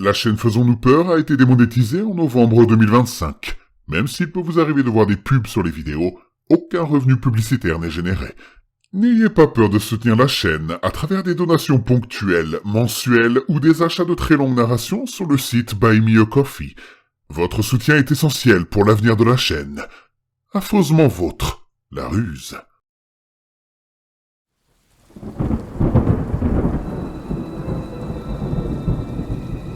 La chaîne Faisons-nous peur a été démonétisée en novembre 2025. Même s'il peut vous arriver de voir des pubs sur les vidéos, aucun revenu publicitaire n'est généré. N'ayez pas peur de soutenir la chaîne à travers des donations ponctuelles, mensuelles ou des achats de très longues narrations sur le site Buy Me a Coffee. Votre soutien est essentiel pour l'avenir de la chaîne. Affreusement vôtre, la ruse.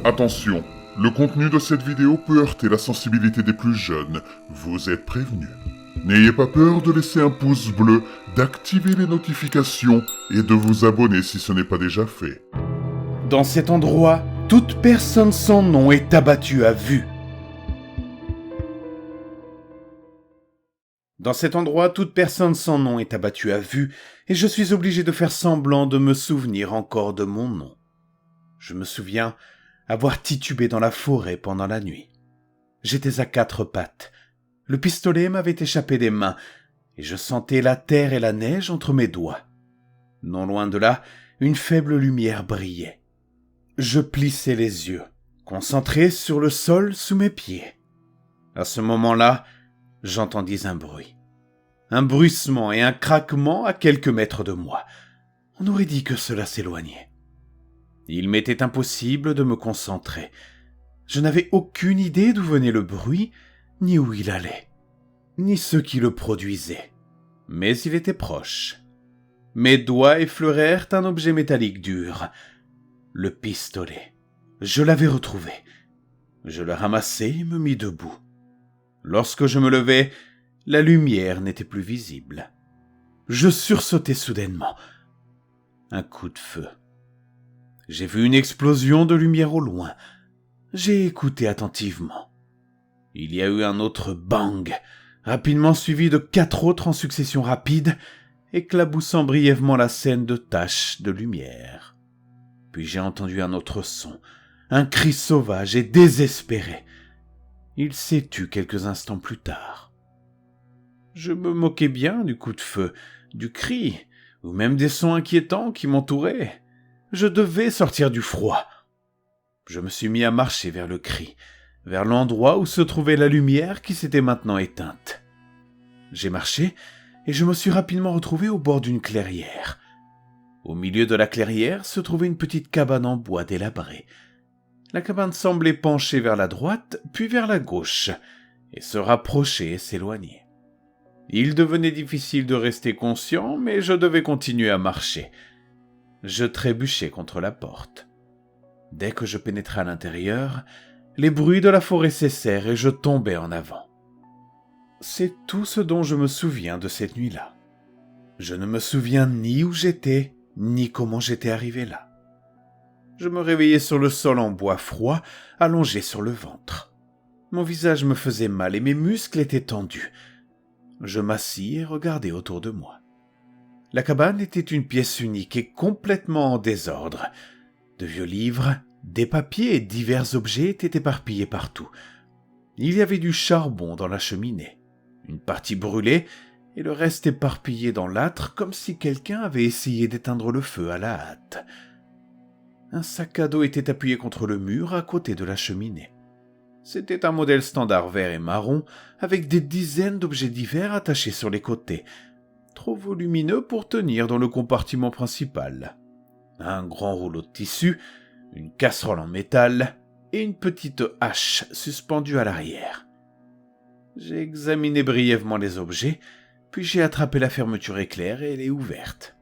Attention, le contenu de cette vidéo peut heurter la sensibilité des plus jeunes. Vous êtes prévenus. N'ayez pas peur de laisser un pouce bleu, d'activer les notifications et de vous abonner si ce n'est pas déjà fait. Dans cet endroit, toute personne sans nom est abattue à vue. Dans cet endroit, toute personne sans nom est abattue à vue, et je suis obligé de faire semblant de me souvenir encore de mon nom. Je me souviens avoir titubé dans la forêt pendant la nuit. J'étais à quatre pattes. Le pistolet m'avait échappé des mains, et je sentais la terre et la neige entre mes doigts. Non loin de là, une faible lumière brillait. Je plissai les yeux, concentré sur le sol sous mes pieds. À ce moment-là, j'entendis un bruit. Un bruissement et un craquement à quelques mètres de moi. On aurait dit que cela s'éloignait. Il m'était impossible de me concentrer. Je n'avais aucune idée d'où venait le bruit, ni où il allait, ni ce qui le produisait. Mais il était proche. Mes doigts effleurèrent un objet métallique dur. Le pistolet. Je l'avais retrouvé. Je le ramassai et me mis debout. Lorsque je me levai, la lumière n'était plus visible. Je sursautai soudainement. Un coup de feu. J'ai vu une explosion de lumière au loin. J'ai écouté attentivement. Il y a eu un autre bang, rapidement suivi de 4 autres en succession rapide, éclaboussant brièvement la scène de taches de lumière. Puis j'ai entendu un autre son, un cri sauvage et désespéré. Il s'est tu quelques instants plus tard. Je me moquais bien du coup de feu, du cri, ou même des sons inquiétants qui m'entouraient. Je devais sortir du froid. Je me suis mis à marcher vers le cri, vers l'endroit où se trouvait la lumière qui s'était maintenant éteinte. J'ai marché et je me suis rapidement retrouvé au bord d'une clairière. Au milieu de la clairière se trouvait une petite cabane en bois délabrée. La cabane semblait pencher vers la droite, puis vers la gauche, et se rapprocher et s'éloigner. Il devenait difficile de rester conscient, mais je devais continuer à marcher. Je trébuchai contre la porte. Dès que je pénétrai à l'intérieur, les bruits de la forêt cessèrent et je tombai en avant. C'est tout ce dont je me souviens de cette nuit-là. Je ne me souviens ni où j'étais, ni comment j'étais arrivé là. Je me réveillai sur le sol en bois froid, allongé sur le ventre. Mon visage me faisait mal et mes muscles étaient tendus. Je m'assis et regardai autour de moi. La cabane était une pièce unique et complètement en désordre. De vieux livres, des papiers et divers objets étaient éparpillés partout. Il y avait du charbon dans la cheminée, une partie brûlée et le reste éparpillé dans l'âtre comme si quelqu'un avait essayé d'éteindre le feu à la hâte. Un sac à dos était appuyé contre le mur à côté de la cheminée. C'était un modèle standard vert et marron avec des dizaines d'objets divers attachés sur les côtés, trop volumineux pour tenir dans le compartiment principal. Un grand rouleau de tissu, une casserole en métal et une petite hache suspendue à l'arrière. J'ai examiné brièvement les objets, puis j'ai attrapé la fermeture éclair et l'ai ouverte.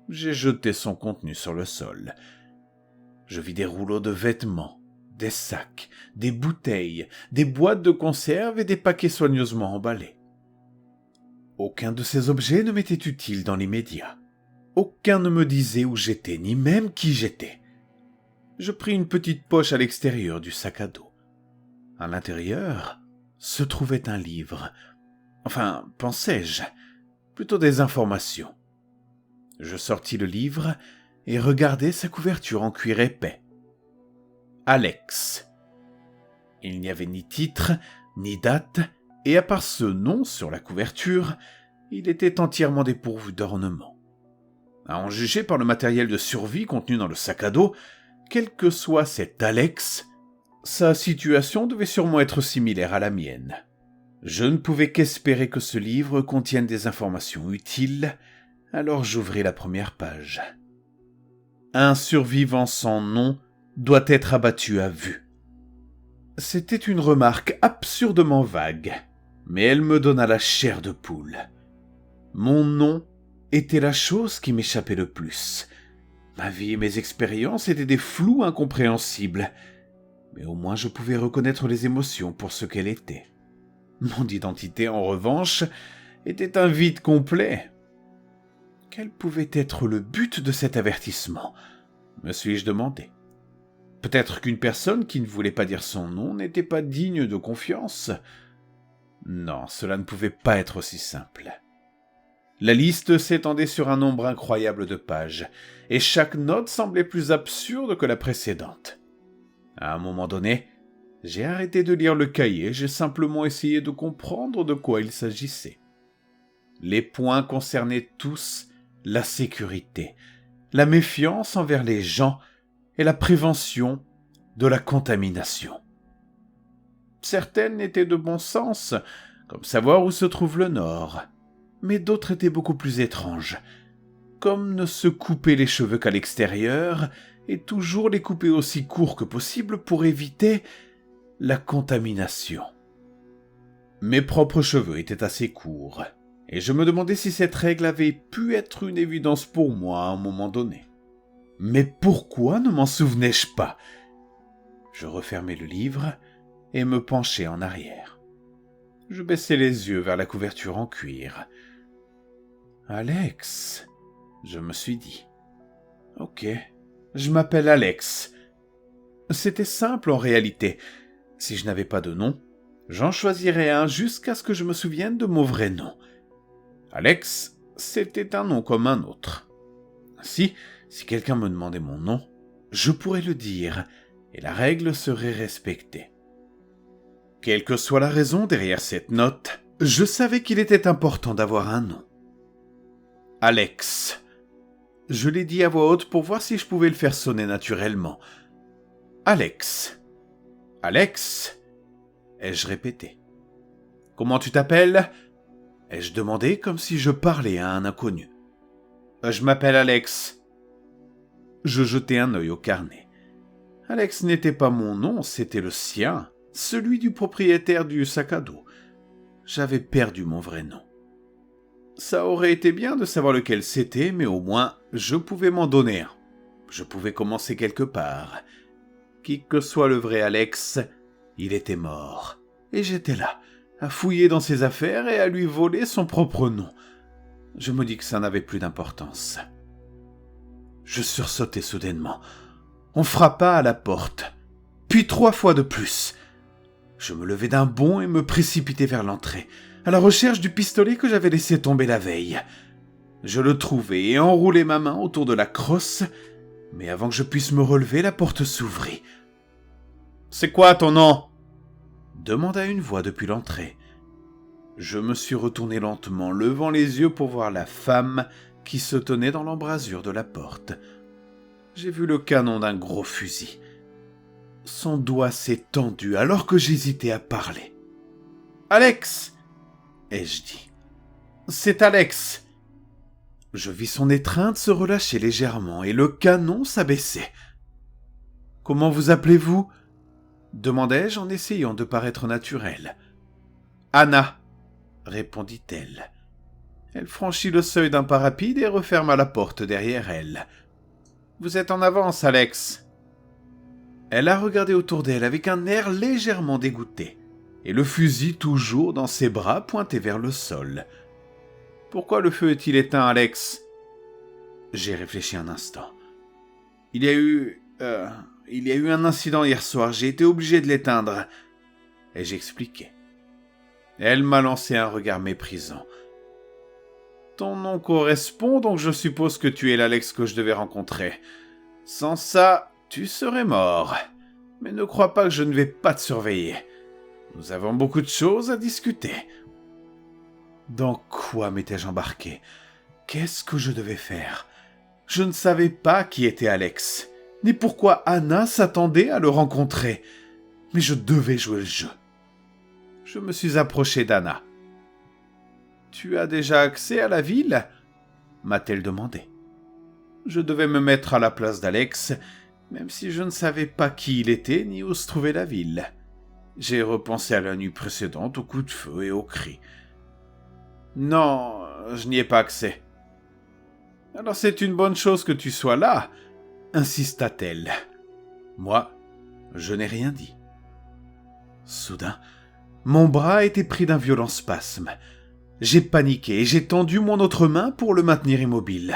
J'ai jeté son contenu sur le sol. Je vis des rouleaux de vêtements, des sacs, des bouteilles, des boîtes de conserve et des paquets soigneusement emballés. Aucun de ces objets ne m'était utile dans l'immédiat. Aucun ne me disait où j'étais, ni même qui j'étais. Je pris une petite poche à l'extérieur du sac à dos. À l'intérieur se trouvait un livre. Enfin, pensais-je, plutôt des informations. Je sortis le livre et regardai sa couverture en cuir épais. Alex. Il n'y avait ni titre, ni date, et à part ce nom sur la couverture, il était entièrement dépourvu d'ornement. À en juger par le matériel de survie contenu dans le sac à dos, Quel que soit cet Alex, sa situation devait sûrement être similaire à la mienne. Je ne pouvais qu'espérer que ce livre contienne des informations utiles, alors j'ouvris la première page. Un survivant sans nom doit être abattu à vue. C'était une remarque absurdement vague, mais elle me donna la chair de poule. Mon nom était la chose qui m'échappait le plus. Ma vie et mes expériences étaient des flous incompréhensibles, mais au moins je pouvais reconnaître les émotions pour ce qu'elles étaient. Mon identité, en revanche, était un vide complet. Quel pouvait être le but de cet avertissement ? Me suis-je demandé. Peut-être qu'une personne qui ne voulait pas dire son nom n'était pas digne de confiance. Non, cela ne pouvait pas être aussi simple. La liste s'étendait sur un nombre incroyable de pages, et chaque note semblait plus absurde que la précédente. À un moment donné, j'ai arrêté de lire le cahier, j'ai simplement essayé de comprendre de quoi il s'agissait. Les points concernaient tous la sécurité, la méfiance envers les gens et la prévention de la contamination. Certaines étaient de bon sens, comme savoir où se trouve le Nord, mais d'autres étaient beaucoup plus étranges, comme ne se couper les cheveux qu'à l'extérieur et toujours les couper aussi courts que possible pour éviter la contamination. Mes propres cheveux étaient assez courts, et je me demandais si cette règle avait pu être une évidence pour moi à un moment donné. Mais pourquoi ne m'en souvenais-je pas ? Je refermai le livre et me penchai en arrière. Je baissai les yeux vers la couverture en cuir. « Alex », je me suis dit. « Ok, je m'appelle Alex. » C'était simple en réalité. Si je n'avais pas de nom, j'en choisirais un jusqu'à ce que je me souvienne de mon vrai nom. Alex, c'était un nom comme un autre. Ainsi, si quelqu'un me demandait mon nom, je pourrais le dire, et la règle serait respectée. Quelle que soit la raison derrière cette note, je savais qu'il était important d'avoir un nom. Alex. Je l'ai dit à voix haute pour voir si je pouvais le faire sonner naturellement. Alex. Alex, ai-je répété. Comment tu t'appelles ? Ai-je demandé comme si je parlais à un inconnu. Je m'appelle Alex. Je jetai un œil au carnet. Alex n'était pas mon nom, c'était le sien, celui du propriétaire du sac à dos. J'avais perdu mon vrai nom. Ça aurait été bien de savoir lequel c'était, mais au moins, je pouvais m'en donner un. Je pouvais commencer quelque part. Qui que soit le vrai Alex, il était mort. Et j'étais là, à fouiller dans ses affaires et à lui voler son propre nom. Je me dis que ça n'avait plus d'importance. Je sursautai soudainement. On frappa à la porte, puis 3 fois de plus. Je me levai d'un bond et me précipitai vers l'entrée, à la recherche du pistolet que j'avais laissé tomber la veille. Je le trouvai et enroulai ma main autour de la crosse, mais avant que je puisse me relever, la porte s'ouvrit. « C'est quoi ton nom ?» demanda une voix depuis l'entrée. Je me suis retourné lentement, levant les yeux pour voir la femme qui se tenait dans l'embrasure de la porte. J'ai vu le canon d'un gros fusil. Son doigt s'est tendu alors que j'hésitais à parler. « Alex !» ai-je dit. « C'est Alex !» Je vis son étreinte se relâcher légèrement et le canon s'abaisser. « Comment vous appelez-vous » demandai-je en essayant de paraître naturel. « Anna !» répondit-elle. Elle franchit le seuil d'un pas rapide et referma la porte derrière elle. « Vous êtes en avance, Alex !» Elle a regardé autour d'elle avec un air légèrement dégoûté, et le fusil toujours dans ses bras pointé vers le sol. « Pourquoi le feu est-il éteint, Alex ?» J'ai réfléchi un instant. Il y a eu un incident hier soir, j'ai été obligé de l'éteindre. » Et j'expliquai. Elle m'a lancé un regard méprisant. « Ton nom correspond, donc je suppose que tu es l'Alex que je devais rencontrer. Sans ça, tu serais mort. Mais ne crois pas que je ne vais pas te surveiller. Nous avons beaucoup de choses à discuter. » Dans quoi m'étais-je embarqué ? Qu'est-ce que je devais faire ? Je ne savais pas qui était Alex. ni pourquoi Anna s'attendait à le rencontrer. Mais je devais jouer le jeu. Je me suis approché d'Anna. « Tu as déjà accès à la ville ?» m'a-t-elle demandé. Je devais me mettre à la place d'Alex, même si je ne savais pas qui il était ni où se trouvait la ville. J'ai repensé à la nuit précédente, aux coups de feu et aux cris. « Non, je n'y ai pas accès. »« Alors c'est une bonne chose que tu sois là, » insista-t-elle. Moi, je n'ai rien dit. Soudain, mon bras était pris d'un violent spasme. J'ai paniqué et j'ai tendu mon autre main pour le maintenir immobile.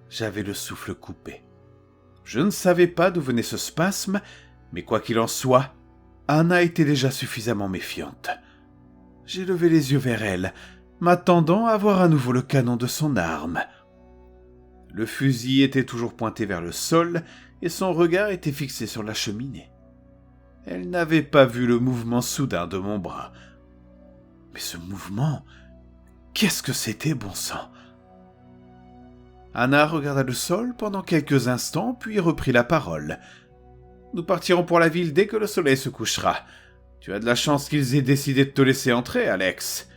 J'avais le souffle coupé. Je ne savais pas d'où venait ce spasme, mais quoi qu'il en soit, Anna était déjà suffisamment méfiante. J'ai levé les yeux vers elle, m'attendant à voir à nouveau le canon de son arme. Le fusil était toujours pointé vers le sol et son regard était fixé sur la cheminée. Elle n'avait pas vu le mouvement soudain de mon bras. Mais ce mouvement, qu'est-ce que c'était, bon sang ? Anna regarda le sol pendant quelques instants, puis reprit la parole. « Nous partirons pour la ville dès que le soleil se couchera. Tu as de la chance qu'ils aient décidé de te laisser entrer, Alex. »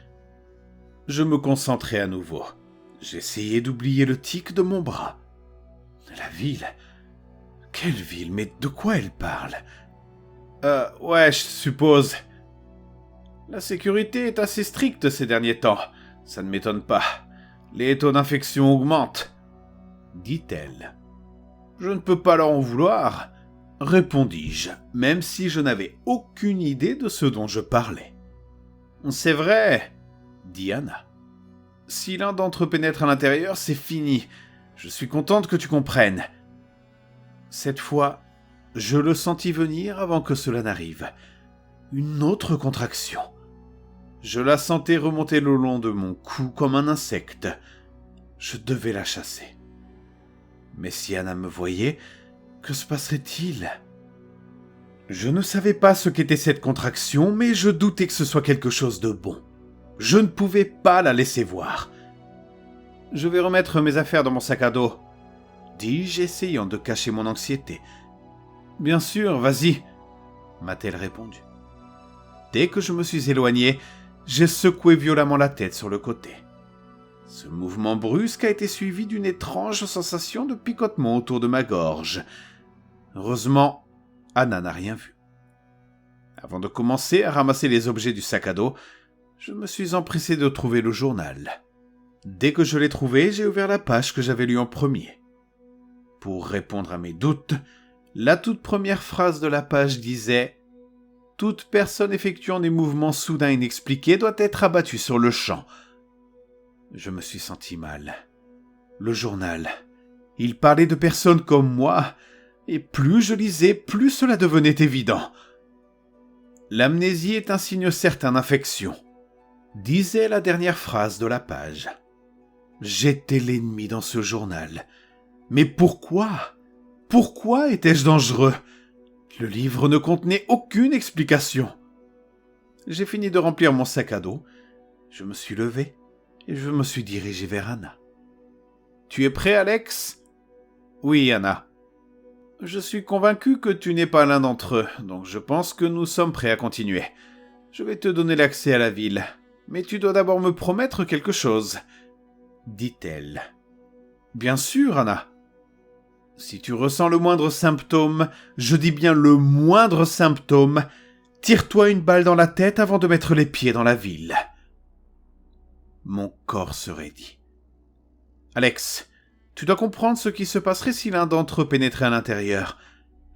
Je me concentrai à nouveau. J'essayais d'oublier le tic de mon bras. La ville ? Quelle ville ? Mais de quoi elle parle ? Ouais, je suppose. La sécurité est assez stricte ces derniers temps. Ça ne m'étonne pas. Les taux d'infection augmentent, dit-elle. Je ne peux pas leur en vouloir, répondis-je, même si je n'avais aucune idée de ce dont je parlais. C'est vrai, dit Anna. Si l'un d'entre eux pénètre à l'intérieur, c'est fini. Je suis contente que tu comprennes. Cette fois, je le sentis venir avant que cela n'arrive. Une autre contraction. Je la sentais remonter le long de mon cou comme un insecte. Je devais la chasser. Mais si Anna me voyait, que se passerait-il ? Je ne savais pas ce qu'était cette contraction, mais je doutais que ce soit quelque chose de bon. Je ne pouvais pas la laisser voir. « Je vais remettre mes affaires dans mon sac à dos, » dis-je, essayant de cacher mon anxiété. « Bien sûr, vas-y, » m'a-t-elle répondu. Dès que je me suis éloigné, j'ai secoué violemment la tête sur le côté. Ce mouvement brusque a été suivi d'une étrange sensation de picotement autour de ma gorge. Heureusement, Anna n'a rien vu. Avant de commencer à ramasser les objets du sac à dos, je me suis empressé de trouver le journal. Dès que je l'ai trouvé, j'ai ouvert la page que j'avais lue en premier. Pour répondre à mes doutes, la toute première phrase de la page disait « Toute personne effectuant des mouvements soudains inexpliqués doit être abattue sur le champ. » Je me suis senti mal. Le journal. Il parlait de personnes comme moi, et plus je lisais, plus cela devenait évident. L'amnésie est un signe certain d'infection, disait la dernière phrase de la page. J'étais l'ennemi dans ce journal. Mais pourquoi ? Pourquoi étais-je dangereux ? Le livre ne contenait aucune explication. J'ai fini de remplir mon sac à dos. Je me suis levé et je me suis dirigé vers Anna. « Tu es prêt, Alex ?»« Oui, Anna. »« Je suis convaincu que tu n'es pas l'un d'entre eux, donc je pense que nous sommes prêts à continuer. Je vais te donner l'accès à la ville, mais tu dois d'abord me promettre quelque chose, » dit-elle. « Bien sûr, Anna. Si tu ressens le moindre symptôme, je dis bien le moindre symptôme, tire-toi une balle dans la tête avant de mettre les pieds dans la ville. » Mon corps se raidit. « Alex, tu dois comprendre ce qui se passerait si l'un d'entre eux pénétrait à l'intérieur.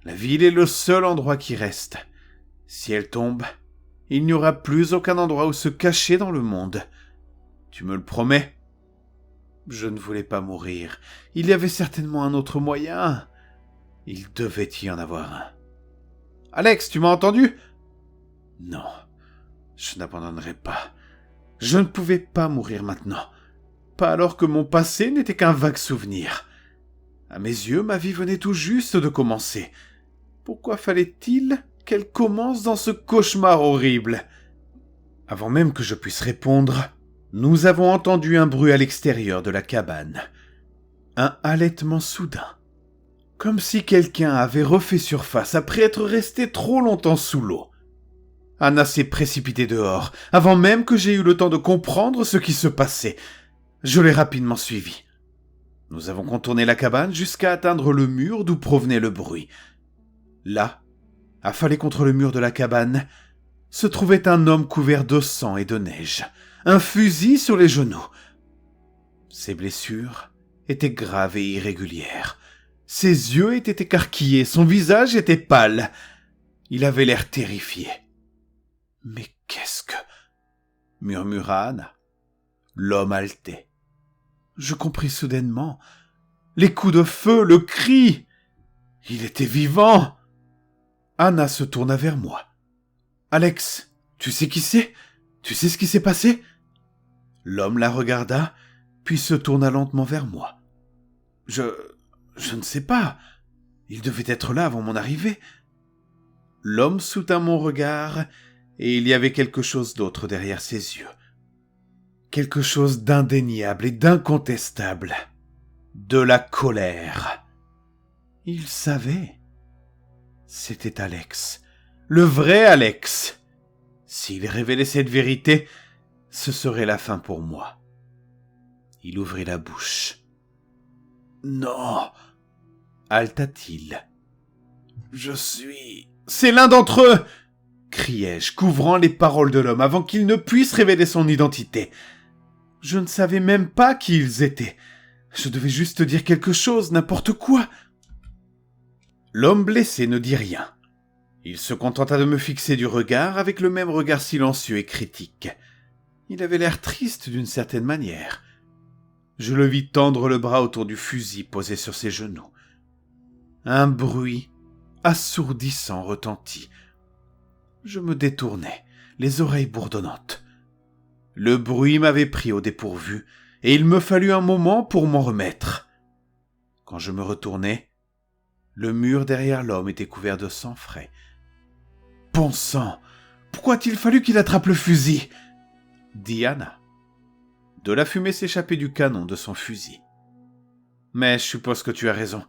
La ville est le seul endroit qui reste. Si elle tombe, il n'y aura plus aucun endroit où se cacher dans le monde. Tu me le promets ? » Je ne voulais pas mourir. Il y avait certainement un autre moyen. Il devait y en avoir un. « Alex, tu m'as entendu ? » Non, je n'abandonnerai pas. Je ne pouvais pas mourir maintenant. Pas alors que mon passé n'était qu'un vague souvenir. À mes yeux, ma vie venait tout juste de commencer. Pourquoi fallait-il qu'elle commence dans ce cauchemar horrible ? Avant même que je puisse répondre, nous avons entendu un bruit à l'extérieur de la cabane. Un halètement soudain. comme si quelqu'un avait refait surface après être resté trop longtemps sous l'eau. Anna s'est précipitée dehors, avant même que j'aie eu le temps de comprendre ce qui se passait. Je l'ai rapidement suivie. Nous avons contourné la cabane jusqu'à atteindre le mur d'où provenait le bruit. Là, affalé contre le mur de la cabane, se trouvait un homme couvert de sang et de neige, un fusil sur les genoux. Ses blessures étaient graves et irrégulières. Ses yeux étaient écarquillés, son visage était pâle. Il avait l'air terrifié. « Mais qu'est-ce que... » murmura Anna. L'homme haletait. Je compris soudainement. Les coups de feu, le cri. Il était vivant. Anna se tourna vers moi. « Alex, tu sais qui c'est ? Tu sais ce qui s'est passé ?» L'homme la regarda, puis se tourna lentement vers moi. « Je ne sais pas. Il devait être là avant mon arrivée. » L'homme soutint mon regard, et il y avait quelque chose d'autre derrière ses yeux. Quelque chose d'indéniable et d'incontestable. De la colère. Il savait. C'était Alex. Le vrai Alex. S'il révélait cette vérité, ce serait la fin pour moi. Il ouvrit la bouche. « Non !» haleta-t-il. « Je suis... » « C'est l'un d'entre eux !» criai-je, couvrant les paroles de l'homme avant qu'il ne puisse révéler son identité. Je ne savais même pas qui ils étaient. Je devais juste dire quelque chose, n'importe quoi. L'homme blessé ne dit rien. Il se contenta de me fixer du regard avec le même regard silencieux et critique. Il avait l'air triste d'une certaine manière. Je le vis tendre le bras autour du fusil posé sur ses genoux. Un bruit assourdissant retentit. Je me détournai, les oreilles bourdonnantes. Le bruit m'avait pris au dépourvu, et il me fallut un moment pour m'en remettre. Quand je me retournai, le mur derrière l'homme était couvert de sang frais. Bon sang, pourquoi a-t-il fallu qu'il attrape le fusil ? Dit Anna. De la fumée s'échappait du canon de son fusil. Mais je suppose que tu as raison.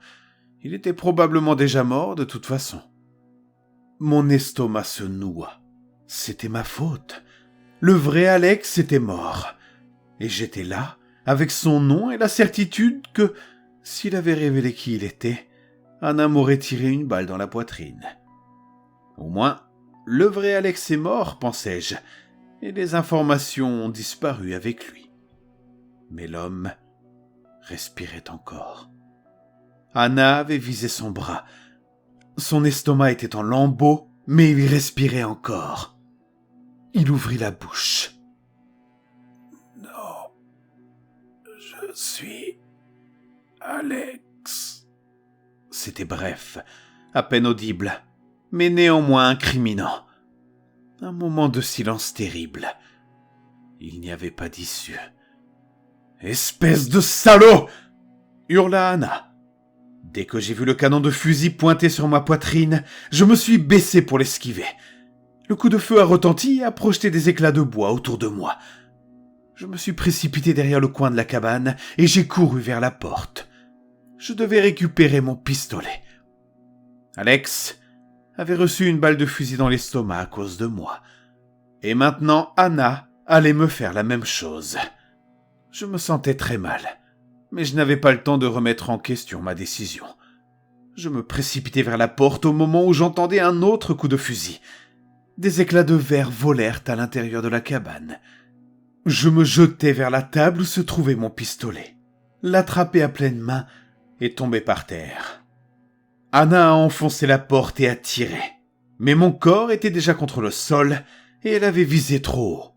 Il était probablement déjà mort de toute façon. Mon estomac se noua. C'était ma faute. Le vrai Alex était mort. Et j'étais là, avec son nom et la certitude que, s'il avait révélé qui il était, Anna m'aurait tiré une balle dans la poitrine. Au moins, le vrai Alex est mort, pensais-je, et les informations ont disparu avec lui. Mais l'homme respirait encore. Anna avait visé son bras. Son estomac était en lambeaux, mais il respirait encore. Il ouvrit la bouche. « Non, je suis Alex. » C'était bref, à peine audible, mais néanmoins incriminant. Un moment de silence terrible. Il n'y avait pas d'issue. « Espèce de salaud !» hurla Anna. Dès que j'ai vu le canon de fusil pointé sur ma poitrine, je me suis baissé pour l'esquiver. Le coup de feu a retenti et a projeté des éclats de bois autour de moi. Je me suis précipité derrière le coin de la cabane et j'ai couru vers la porte. Je devais récupérer mon pistolet. Alex avait reçu une balle de fusil dans l'estomac à cause de moi. Et maintenant, Anna allait me faire la même chose. Je me sentais très mal. Mais je n'avais pas le temps de remettre en question ma décision. Je me précipitai vers la porte au moment où j'entendais un autre coup de fusil. Des éclats de verre volèrent à l'intérieur de la cabane. Je me jetai vers la table où se trouvait mon pistolet, l'attrapai à pleine main et tombai par terre. Anna a enfoncé la porte et a tiré. Mais mon corps était déjà contre le sol et elle avait visé trop haut.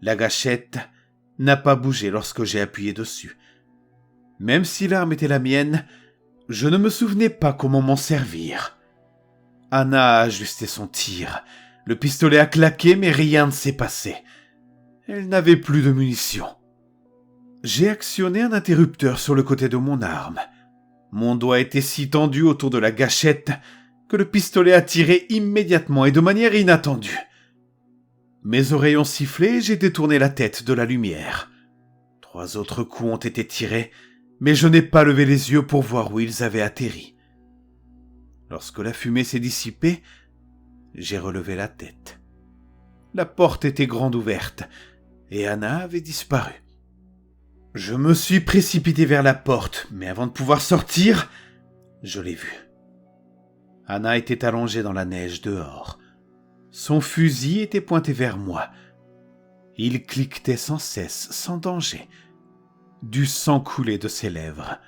La gâchette n'a pas bougé lorsque j'ai appuyé dessus. Même si l'arme était la mienne, je ne me souvenais pas comment m'en servir. Anna a ajusté son tir. Le pistolet a claqué, mais rien ne s'est passé. Elle n'avait plus de munitions. J'ai actionné un interrupteur sur le côté de mon arme. Mon doigt était si tendu autour de la gâchette que le pistolet a tiré immédiatement et de manière inattendue. Mes oreilles ont sifflé et j'ai détourné la tête de la lumière. 3 autres coups ont été tirés, mais je n'ai pas levé les yeux pour voir où ils avaient atterri. Lorsque la fumée s'est dissipée, j'ai relevé la tête. La porte était grande ouverte, et Anna avait disparu. Je me suis précipité vers la porte, mais avant de pouvoir sortir, je l'ai vue. Anna était allongée dans la neige dehors. Son fusil était pointé vers moi. Il cliquetait sans cesse, sans danger. Du sang coulait de ses lèvres.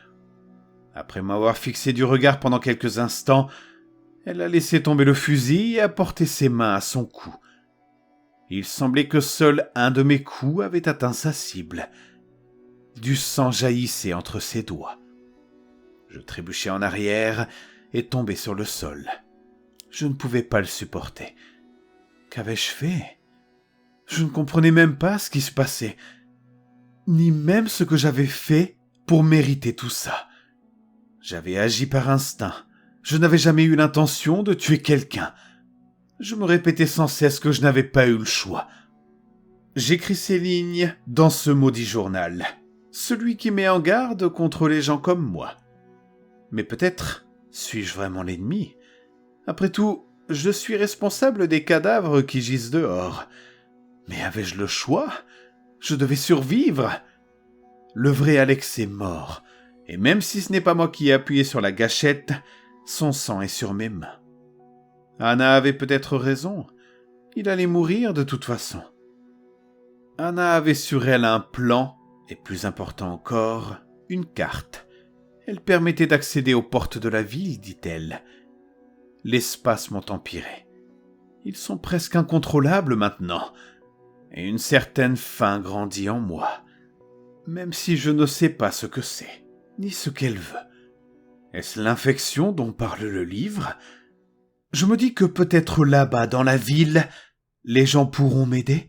Après m'avoir fixé du regard pendant quelques instants, elle a laissé tomber le fusil et a porté ses mains à son cou. Il semblait que seul un de mes coups avait atteint sa cible. Du sang jaillissait entre ses doigts. Je trébuchai en arrière et tombai sur le sol. Je ne pouvais pas le supporter. Qu'avais-je fait ? Je ne comprenais même pas ce qui se passait, ni même ce que j'avais fait pour mériter tout ça. J'avais agi par instinct. Je n'avais jamais eu l'intention de tuer quelqu'un. Je me répétais sans cesse que je n'avais pas eu le choix. J'écris ces lignes dans ce maudit journal, celui qui met en garde contre les gens comme moi. Mais peut-être suis-je vraiment l'ennemi ? Après tout, je suis responsable des cadavres qui gisent dehors. Mais avais-je le choix ? Je devais survivre. Le vrai Alex est mort, et même si ce n'est pas moi qui ai appuyé sur la gâchette, son sang est sur mes mains. Anna avait peut-être raison. Il allait mourir de toute façon. Anna avait sur elle un plan, et plus important encore, une carte. Elle permettait d'accéder aux portes de la ville, dit-elle. Les spasmes ont empiré. Ils sont presque incontrôlables maintenant, et une certaine faim grandit en moi, même si je ne sais pas ce que c'est, ni ce qu'elle veut. Est-ce l'infection dont parle le livre ? Je me dis que peut-être là-bas, dans la ville, les gens pourront m'aider.